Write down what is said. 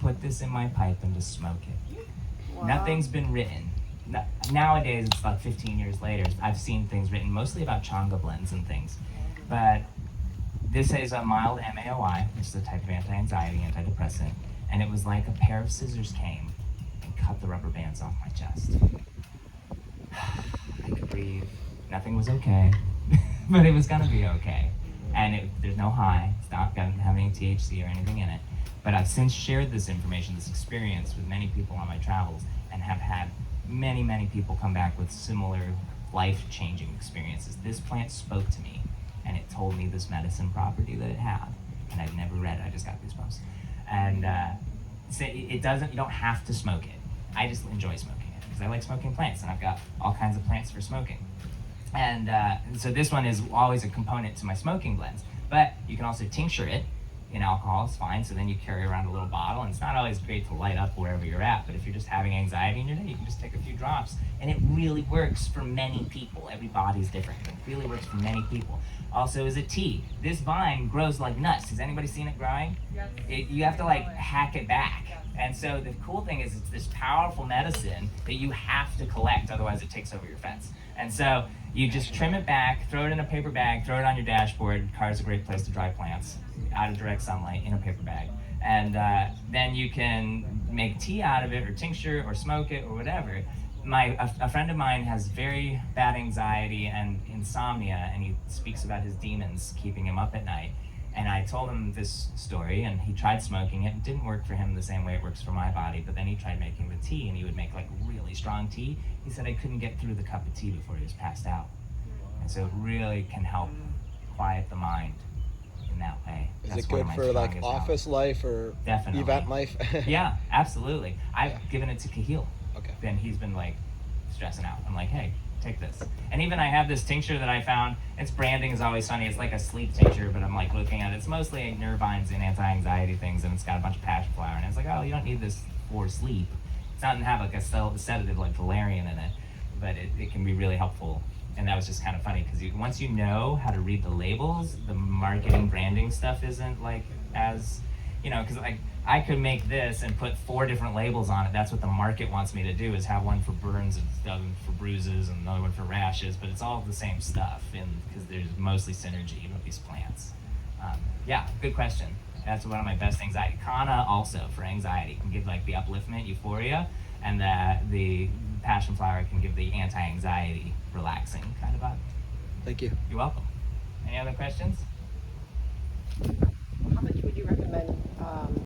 put this in my pipe and to smoke it. Wow. Nothing's been written. Nowadays, it's like 15 years later, I've seen things written mostly about changa blends and things. But this is a mild MAOI, which is a type of anti-anxiety, antidepressant. And it was like a pair of scissors came and cut the rubber bands off my chest. I could breathe. Nothing was okay, but it was gonna be okay. And there's no high, it's not gonna have any THC or anything in it. But I've since shared this information, this experience with many people on my travels, and have had many, many people come back with similar life-changing experiences. This plant spoke to me, and it told me this medicine property that it had. And I'd never read it, I just got goosebumps. And so you don't have to smoke it. I just enjoy smoking it, because I like smoking plants, and I've got all kinds of plants for smoking. And so this one is always a component to my smoking blends. But you can also tincture it in alcohol, it's fine. So then you carry around a little bottle, and it's not always great to light up wherever you're at, but if you're just having anxiety in your day, you can just take a few drops. And it really works for many people. Every body's different, but it really works for many people. Also, as a tea, this vine grows like nuts. Has anybody seen it growing? Yes. You have to like hack it back. And so the cool thing is it's this powerful medicine that you have to collect, otherwise it takes over your fence. And so you just trim it back, throw it in a paper bag, throw it on your dashboard. Car's a great place to dry plants, out of direct sunlight, in a paper bag. And then you can make tea out of it, or tincture, or smoke it, or whatever. A friend of mine has very bad anxiety and insomnia, and he speaks about his demons keeping him up at night. And I told him this story, and he tried smoking it. It didn't work for him the same way it works for my body, but then he tried making the tea, and he would make like really strong tea. He said I couldn't get through the cup of tea before he was passed out. And so it really can help quiet the mind in that way. Is it good for like office life or event life? Yeah, absolutely. I've given it to Kahil. Okay. Then he's been like stressing out. I'm like, hey, take this. And even I have this tincture that I found. Its branding is always funny. It's like a sleep tincture, but I'm like looking at it. It's mostly nervines and anti-anxiety things, and it's got a bunch of passion flower. And it's like, oh, you don't need this for sleep. It's not have like a sedative like valerian in it, but it can be really helpful. And that was just kind of funny because once you know how to read the labels, the marketing branding stuff isn't like as, because like I could make this and put 4 different labels on it. That's what the market wants me to do, is have one for burns and another one for bruises and another one for rashes, but it's all the same stuff because there's mostly synergy with these plants. Yeah, good question. That's one of my best anxiety. Kana also for anxiety can give like the upliftment, euphoria, and the passion flower can give the anti-anxiety, relaxing kind of vibe. Thank you. You're welcome. Any other questions? How much would you recommend